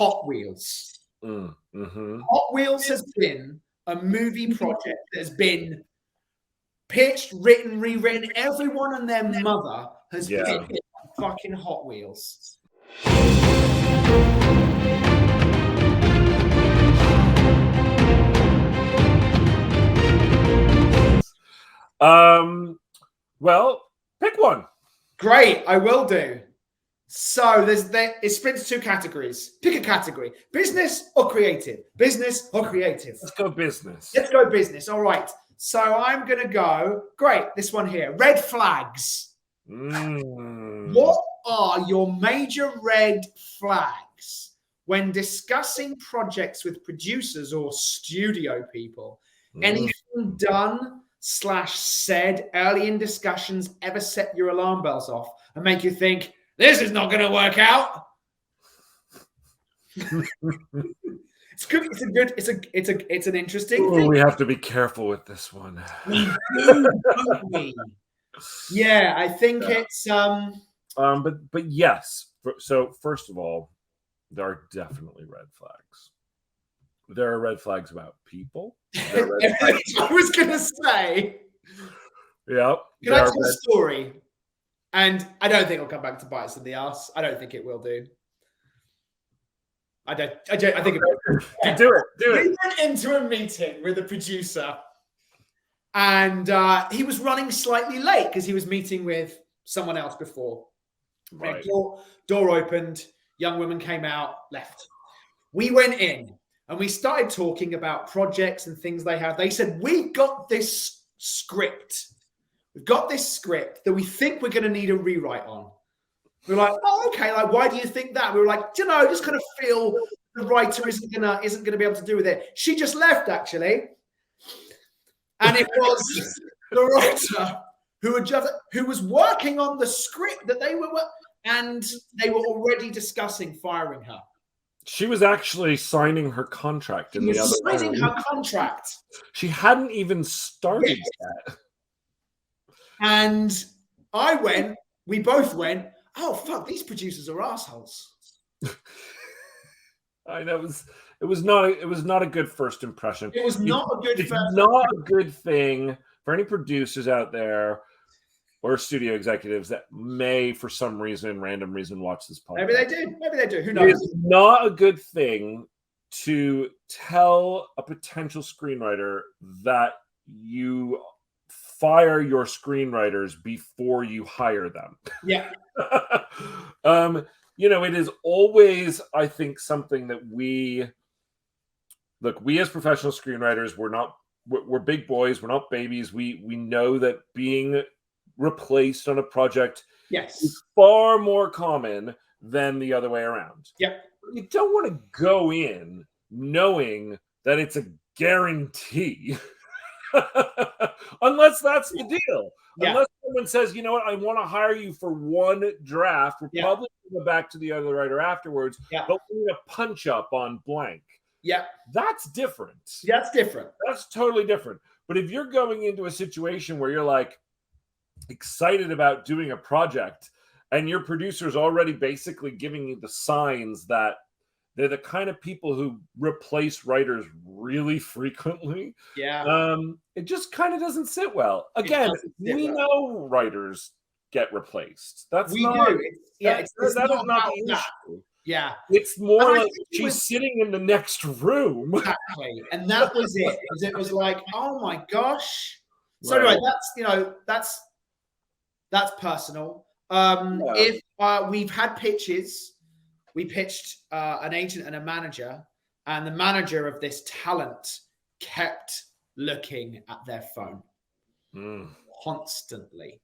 Hot Wheels. Mm-hmm. Hot Wheels has been a movie project that has been pitched, written, rewritten. Everyone and their mother has been fucking Hot Wheels. Well, pick one. Great, I will do. So it splits 2 categories. Pick a category: business or creative. Business or creative. Let's go business. Let's go business. All right. So I'm gonna go. Great. This one here. Red flags. What are your major red flags when discussing projects with producers or studio people? Anything done / said early in discussions ever set your alarm bells off and make you think this is not going to work out? It's good. It's an interesting thing. We have to be careful with this one. We do, don't we? Yeah, I think it's but yes. So first of all, there are definitely red flags. There are red flags about people. I was gonna say. Yeah. Can I tell a story? And I don't think it'll come back to bite us in the ass. I don't think it will do. I think it will. Do it. We went into a meeting with a producer, and he was running slightly late because he was meeting with someone else before. Right. Door opened, young woman came out, left. We went in and we started talking about projects and things they have. They said, we've got this script. We've got this script that we think we're going to need a rewrite on. We're like, oh, okay. Like, why do you think that? We were like, you know, I just kind of feel the writer isn't gonna be able to do with it. She just left, actually, and it was the writer who was working on the script that they were, and they were already discussing firing her. She was actually signing her contract in the other room. Signing her contract. She hadn't even started yet. And we both went, oh fuck, these producers are assholes. I know it was not a good first impression. It was not a good not a good thing for any producers out there or studio executives that may, for some random reason, watch this podcast. Maybe they do. Who knows? It's not a good thing to tell a potential screenwriter that you fire your screenwriters before you hire them. Yeah. You know, it is always, I think, something that we as professional screenwriters, we're big boys, we're not babies. We know that being replaced on a project is far more common than the other way around. Yeah. You don't want to go in knowing that it's a guarantee. Unless that's the deal. Yeah. Unless someone says, you know what, I want to hire you for one draft. We're probably going to go back to the other writer afterwards, but we need a punch up on blank. Yeah. That's different. That's different. That's totally different. But if you're going into a situation where you're like excited about doing a project and your producer's already basically giving you the signs that they're the kind of people who replace writers really frequently. Yeah. It just kind of doesn't sit well. Again, we know writers get replaced. That's not the issue. Yeah. It's more like she's sitting in the next room. Exactly. And that was it. Because it was like, oh my gosh. So anyway, that's personal. If we've had pitches. We pitched an agent and a manager, and the manager of this talent kept looking at their phone constantly.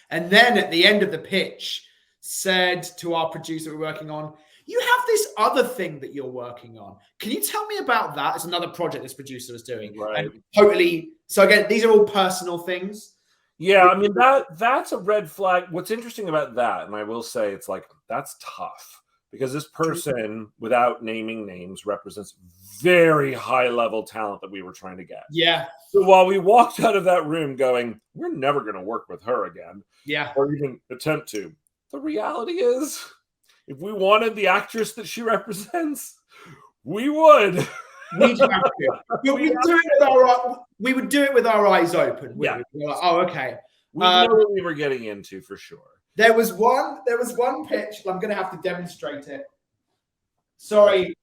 And then at the end of the pitch, said to our producer we're working on, you have this other thing that you're working on. Can you tell me about that? It's another project this producer was doing. Right. And totally. So again, these are all personal things. Yeah, I mean, that's a red flag. What's interesting about that, and I will say it's like, that's tough because this person, without naming names, represents very high level talent that we were trying to get. Yeah. So while we walked out of that room going, we're never going to work with her again. Yeah. Or even attempt to. The reality is if we wanted the actress that she represents, we would. We'd have to. But we would do it with our eyes open. Yeah. We're like, oh, okay. We know what we were getting into for sure. There was one pitch. I'm going to have to demonstrate it. Sorry,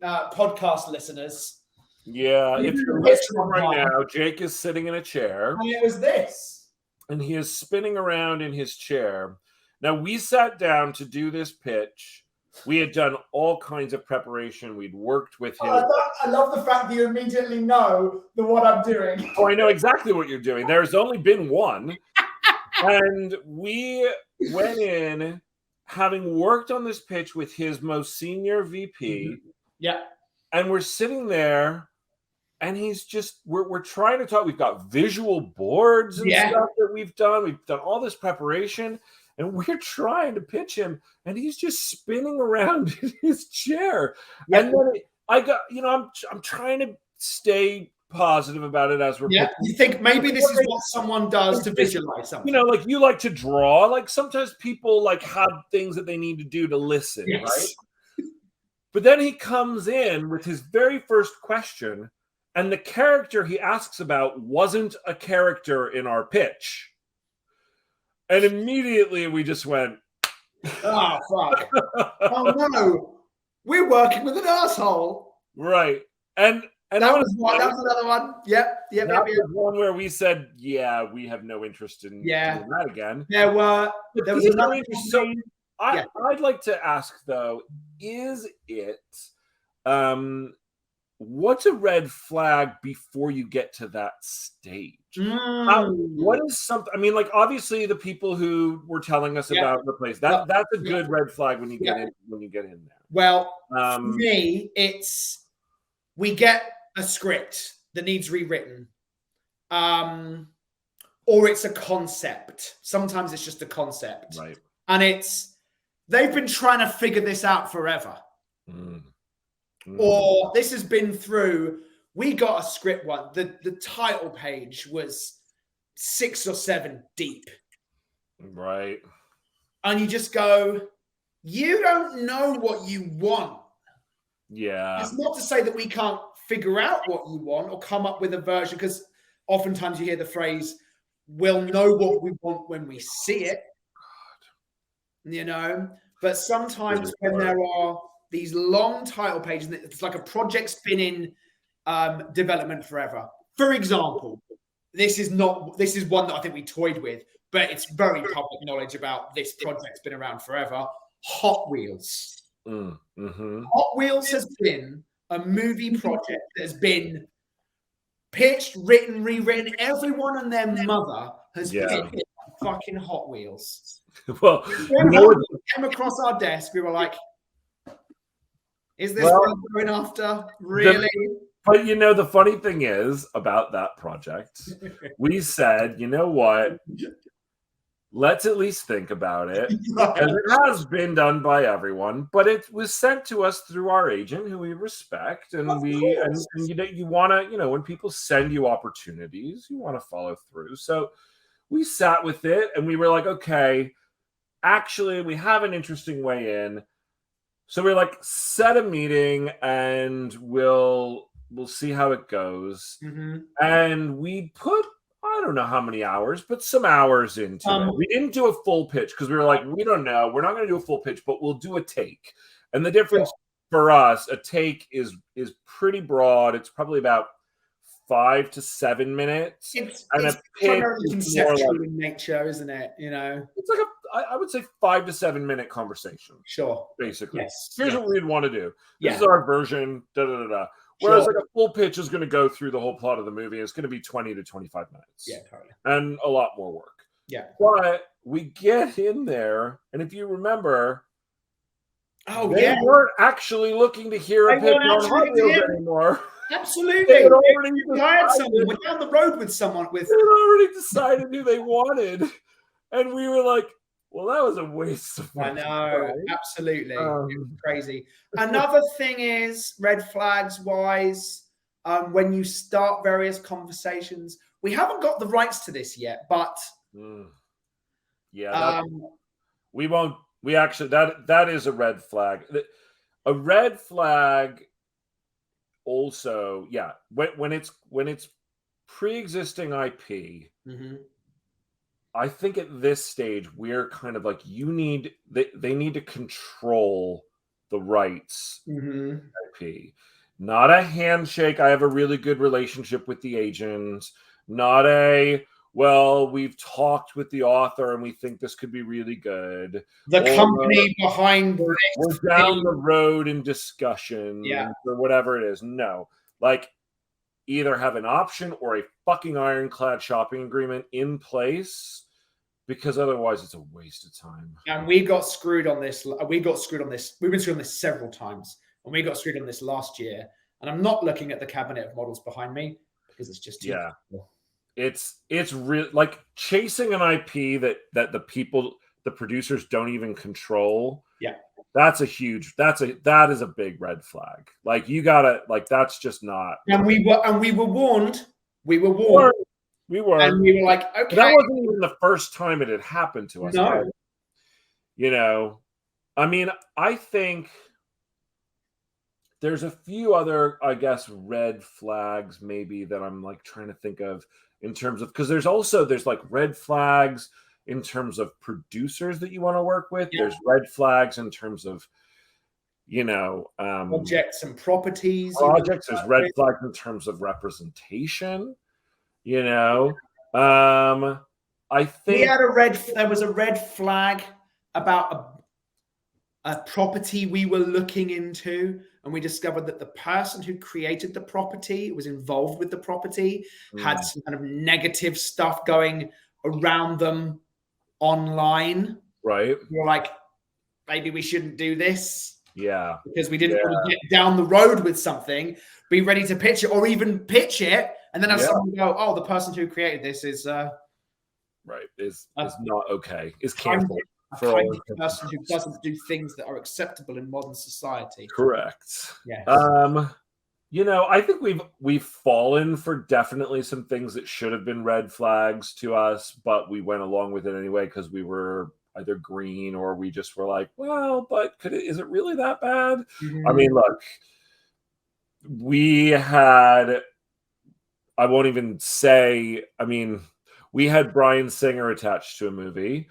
podcast listeners. Yeah, if you're listening right now, Jake is sitting in a chair. And it was this. And he is spinning around in his chair. Now, we sat down to do this pitch. We had done all kinds of preparation. We'd worked with him. I love the fact that you immediately know what I'm doing. Oh, I know exactly what you're doing. There's only been one. And we went in having worked on this pitch with his most senior VP. Yeah. And we're sitting there. And he's just, we're trying to talk. We've got visual boards and stuff that we've done. We've done all this preparation, and we're trying to pitch him, and he's just spinning around in his chair. Yeah. And then I'm trying to stay positive about it as we're pitching. You think maybe this is what someone does to visualize something. Like you like to draw. Like sometimes people like have things that they need to do to listen, right? But then he comes in with his very first question. And the character he asks about wasn't a character in our pitch. And immediately we just went, oh, fuck. Oh, no. We're working with an asshole. Right. And that was another one. Yep. That was one where we said, yeah, we have no interest in doing that again. There was another So I'd like to ask, though, is it... what's a red flag before you get to that stage? What is something? I mean, like obviously the people who were telling us about the place that's a good red flag when you get in there. Well, for me, it's we get a script that needs rewritten, or it's a concept. Sometimes it's just a concept, right? And they've been trying to figure this out forever. Or this has been through, we got a script one. The title page was 6 or 7 deep. Right. And you just go, you don't know what you want. Yeah. It's not to say that we can't figure out what you want or come up with a version, because oftentimes you hear the phrase, we'll know what we want when we see it. God. But sometimes when there are these long title pages, it's like a project's been in development forever. For example, this is one that I think we toyed with, but it's very public knowledge about this project's been around forever. Hot Wheels. Hot Wheels has been a movie project that has been pitched, written, rewritten. Everyone and their mother has been fucking Hot Wheels. Well, when Hot Wheels came across our desk, we were like, is this what I'm going after? Really? But the funny thing is about that project, we said, you know what? Let's at least think about it. And it has been done by everyone, but it was sent to us through our agent, who we respect. And you want to, when people send you opportunities, you want to follow through. So we sat with it and we were like, okay, actually, we have an interesting way in. So we're like, set a meeting and we'll see how it goes. And we put, I don't know how many hours, but some hours into it. We didn't do a full pitch because we were like, we don't know. We're not going to do a full pitch, but we'll do a take. And the difference for us, a take is pretty broad. It's probably about 5 to 7 minutes. It's primarily conceptual in nature, isn't it? It's like I would say 5 to 7 minute conversation. Sure. Basically. Yes. Here's what we'd want to do. This is our version. Whereas like a full pitch is going to go through the whole plot of the movie. It's going to be 20 to 25 minutes. Yeah, totally. And a lot more work. Yeah. But we get in there, and if you remember, they weren't actually looking to hear a pitch on Hot Wheels anymore. Absolutely. They hired someone. We're down the road with someone with. They had already decided who they wanted, and we were like, "Well, that was a waste of money." I know, right? Absolutely, it was crazy. Another thing is red flags wise. When you start various conversations, we haven't got the rights to this yet, but we won't We actually that is a red flag. A red flag also, yeah, when it's pre-existing IP, I think at this stage we're kind of like they need to control the rights IP. Not a handshake. I have a really good relationship with the agent. Not a, well, we've talked with the author and we think this could be really good. The company behind this. We're down the road in discussion or whatever it is. No. Like, either have an option or a fucking ironclad shopping agreement in place, because otherwise it's a waste of time. And we got screwed on this. We've been screwed on this several times. And we got screwed on this last year. And I'm not looking at the cabinet of models behind me because it's just too cool. It's real, like chasing an IP that the producers don't even control. Yeah. That is a big red flag. Like, you gotta, like, that's just not. And we were warned. We were warned. We were. And we were like, okay. That wasn't even the first time it had happened to us. No. You know, I mean, I think there's a few other, I guess, red flags maybe that I'm like trying to think of in terms of, because there's like red flags in terms of producers that you want to work with. There's red flags in terms of, projects and properties. There's red flags in terms of representation. I think there was a red flag about a property we were looking into, and we discovered that the person who created the property, was involved with the property, had some kind of negative stuff going around them online. Right. We were like, maybe we shouldn't do this. Yeah. Because we didn't want to get down the road with something, be ready to pitch it, or even pitch it, and then have someone go, oh, the person who created this is not okay. Is canceled. A kind of person who doesn't do things that are acceptable in modern society. Correct. Yes. I think we've fallen for definitely some things that should have been red flags to us, but we went along with it anyway because we were either green or we just were like, well, but is it really that bad? I mean, look, we had Bryan Singer attached to a movie,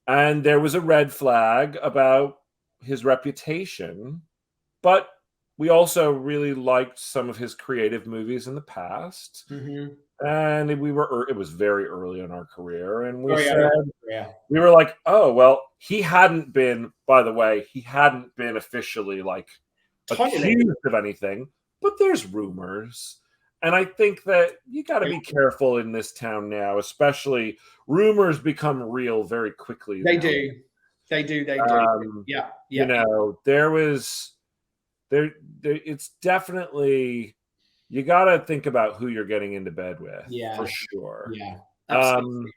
and there was a red flag about his reputation, but we also really liked some of his creative movies in the past. And it was very early in our career. And we we were like, oh, well, he hadn't been officially like accused of anything, but there's rumors. And I think that you got to be careful in this town now, especially rumors become real very quickly. They do. Yeah. It's definitely, you got to think about who you're getting into bed with. Yeah. For sure. Yeah. Absolutely.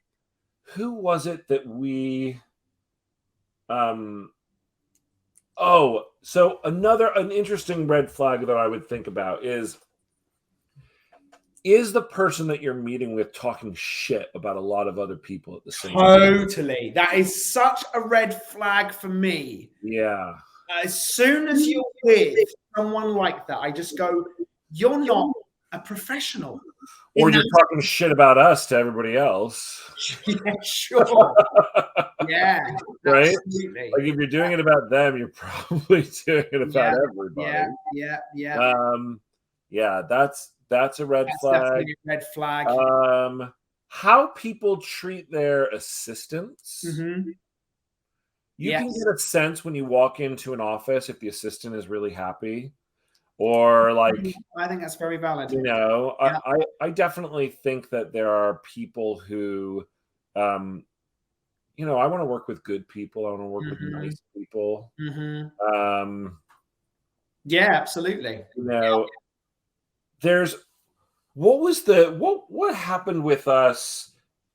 Who was it that we, so an interesting red flag that I would think about is the person that you're meeting with talking shit about a lot of other people at the same time? Totally. That is such a red flag for me. Yeah. As soon as you're with someone like that, I just go, you're not a professional. Or you're talking shit about us to everybody else. Yeah, sure. Yeah. Right? Absolutely. Like, if you're doing it about them, you're probably doing it about everybody. Yeah, that's a red flag. Definitely a red flag. How people treat their assistants. You can get a sense when you walk into an office if the assistant is really happy, or like, I think that's very valid. I definitely think that there are people who, I want to work with good people. I want to work with nice people. Yeah, absolutely. There's what happened with us?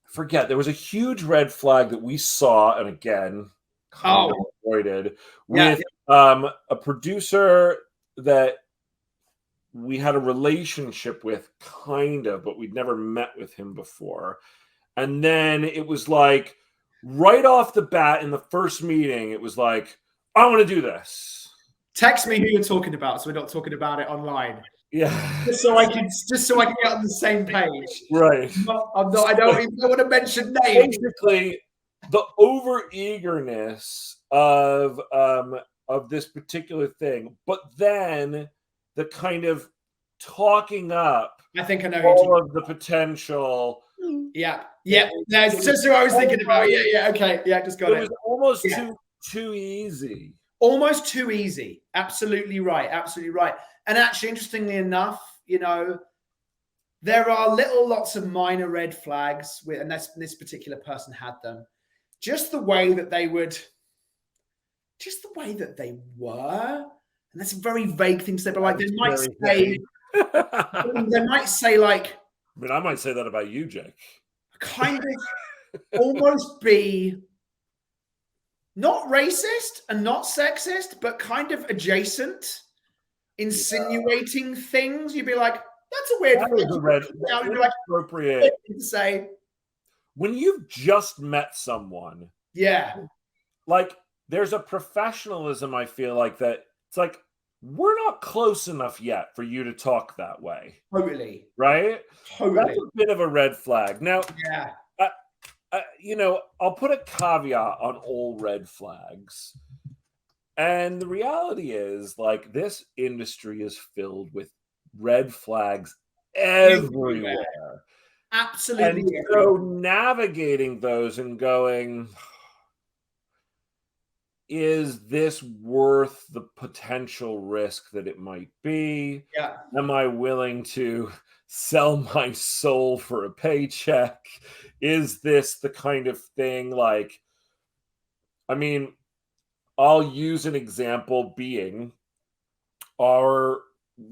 Forget, there was a huge red flag that we saw, and again, kind of avoided, with a producer that we had a relationship with, kind of, but we'd never met with him before. And then it was like, right off the bat in the first meeting, it was like, I want to do this. Text me who you're talking about, so we're not talking about it online. Yeah. Just so I can get on the same page. Right. I don't even want to mention names. Basically, the over eagerness of this particular thing, but then the kind of talking up I think I know all of the potential. Yeah. That's just what I was thinking about. Yeah. Okay. Yeah, just got it. It was almost too easy. Almost too easy. Absolutely right. And actually, interestingly enough, there are lots of minor red flags with, and this particular person had them. Just the way that they were, and that's a very vague thing to say. But like they might say, like, I mean, I might say that about you, Jake. Kind of almost be not racist and not sexist, but kind of adjacent, insinuating things. You'd be like, that's a weird thing. You'd be like, appropriate to say. When you've just met someone, like there's a professionalism, I feel like, that it's like, we're not close enough yet for you to talk that way. Totally. Right? Totally. That's a bit of a red flag. Now, I'll put a caveat on all red flags. And the reality is, like, this industry is filled with red flags everywhere. Absolutely. And so navigating those and going, is this worth the potential risk that it might be? Yeah. Am I willing to sell my soul for a paycheck? Is this the kind of thing, like, I mean, I'll use an example being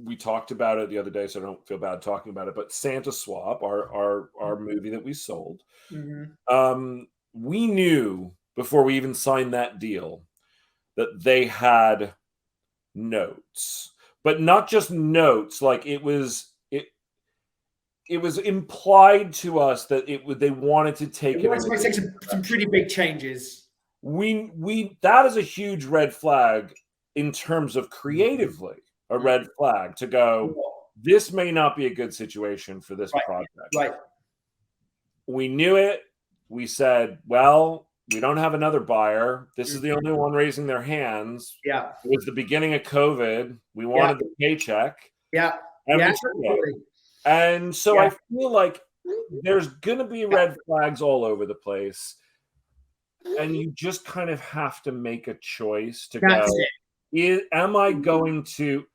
we talked about it the other day, so I don't feel bad talking about it, but Santa Swap, our movie that we sold, we knew before we even signed that deal that they had notes, but not just notes. Like it was implied to us that they wanted to take some pretty big changes. That is a huge red flag in terms of creatively a red flag to go, this may not be a good situation for this project. Right. We knew it. We said, well, we don't have another buyer. This is the only one raising their hands. Yeah. It was the beginning of COVID. We wanted the paycheck. Yeah. And so I feel like there's going to be red flags all over the place. And you just kind of have to make a choice to go, how am I going to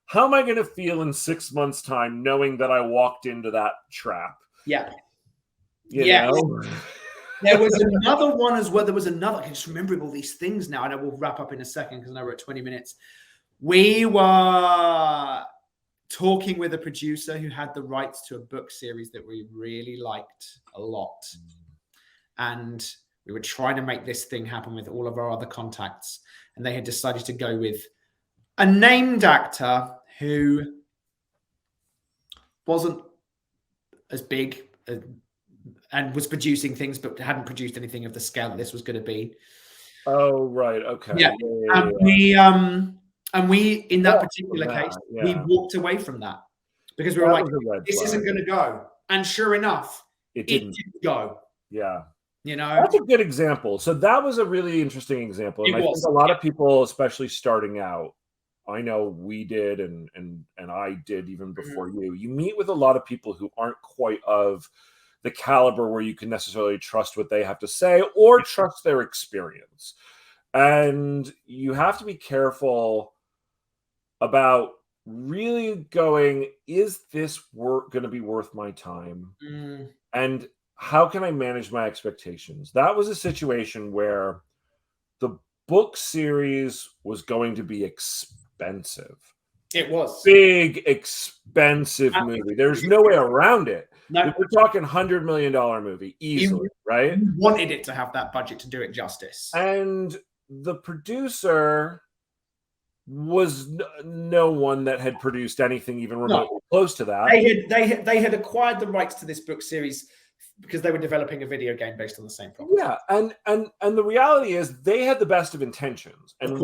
feel in 6 months' time knowing that I walked into that trap? Yeah. You know? There was another one as well. I can just remember all these things now, and I will wrap up in a second because I know we're at 20 minutes. We were talking with a producer who had the rights to a book series that we really liked a lot. And we were trying to make this thing happen with all of our other contacts. And they had decided to go with a named actor who wasn't as big and was producing things, but hadn't produced anything of the scale that this was going to be. Oh, right. Okay. Yeah. And we, in that particular case, we walked away from that because we were like, this isn't going to go. And sure enough, it didn't go. Yeah. That's a good example. So that was a really interesting example. And I think a lot of people, especially starting out, I know we did, and I did even before you meet with a lot of people who aren't quite of the caliber where you can necessarily trust what they have to say or trust their experience. And you have to be careful about really going, is this work going to be worth my time? And how can I manage my expectations? That was a situation where the book series was going to be expensive. It was big, expensive movie. There's no way around it. No. We're talking $100 million movie easily, right? You wanted it to have that budget to do it justice. And the producer was no one that had produced anything even remotely close to that. They had acquired the rights to this book series because they were developing a video game based on the same problem. Yeah, and the reality is they had the best of intentions, and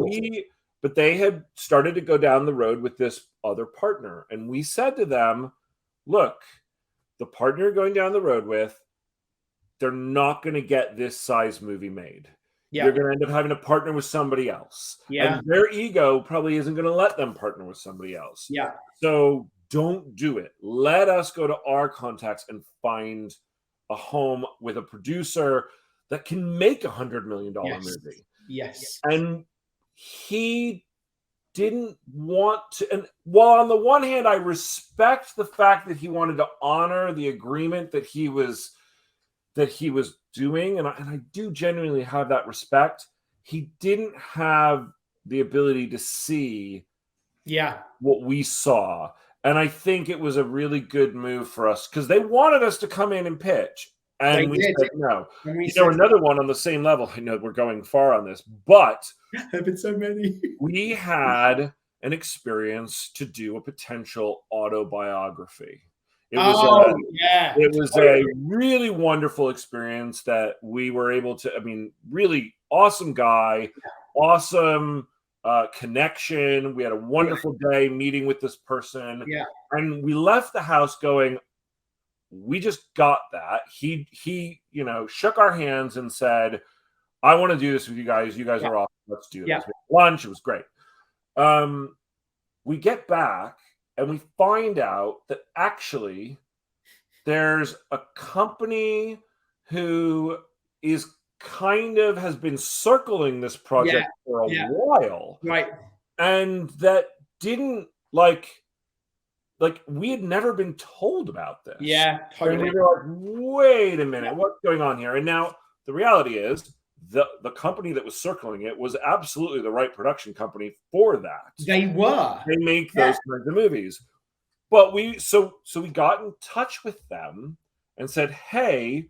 but they had started to go down the road with this other partner, and we said to them, look, the partner you're going down the road with, they're not going to get this size movie made. Yeah. You're going to end up having to partner with somebody else. Yeah. And their ego probably isn't going to let them partner with somebody else. Yeah. So don't do it. Let us go to our contacts and find a home with a producer that can make $100 million movie. Yes. And he didn't want to. And while on the one hand, I respect the fact that he wanted to honor the agreement that he was doing, and I do genuinely have that respect, he didn't have the ability to see what we saw. And I think it was a really good move for us because they wanted us to come in and pitch. And we said no. Another one on the same level. I know we're going far on this, but there have been so many. We had an experience to do a potential autobiography. It was a really wonderful experience that we were able to, really awesome guy, awesome connection. We had a wonderful day meeting with this person. Yeah. And we left the house going, we just got that. He shook our hands and said, I want to do this with you guys. You guys are awesome. Let's do this. We had lunch. It was great. We get back and we find out that actually there's a company who is has been circling this project for a while. Right. And that didn't we had never been told about this. Yeah, totally. And we were like, wait a minute, what's going on here? And now the reality is the company that was circling it was absolutely the right production company for that. They were. They make those kinds of movies. But we got in touch with them and said, hey,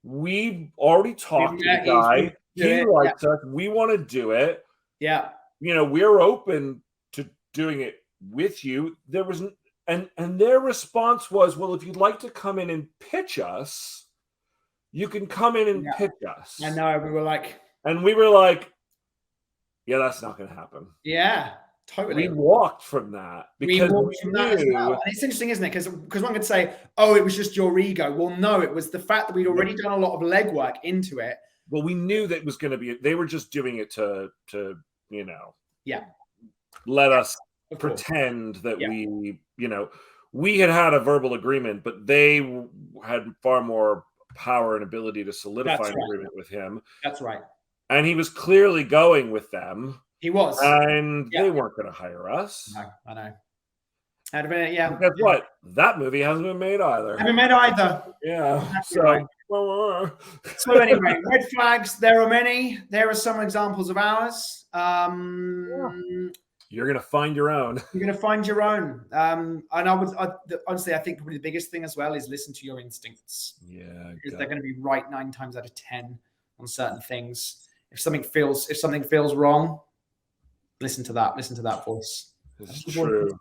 we've already talked to the guy. He likes us. We want to do it. Yeah. We're open to doing it with you. There was and their response was, well, if you'd like to come in and pitch us, you can come in and pitch us. I know. We were like, yeah, that's not going to happen. Yeah, totally. We walked from that because we knew. That as well. And it's interesting, isn't it? Because one could say, oh, it was just your ego. Well, no, it was the fact that we'd already done a lot of legwork into it. Well, we knew that it was going to be. They were just doing it to let us pretend that we had a verbal agreement, but they had far more power and ability to solidify an agreement with him. That's right. And he was clearly going with them. He was. And they weren't going to hire us. No, I know. Had been, But guess what? That movie hasn't been made either. Haven't made either. Yeah. Exactly so anyway, red flags. There are many. There are some examples of ours. You're going to find your own. You're going to find your own. And honestly, I think probably the biggest thing as well is listen to your instincts. Yeah. Because they're going to be right 9 times out of 10 on certain things. If something feels wrong, listen to that. Listen to that voice. This is true.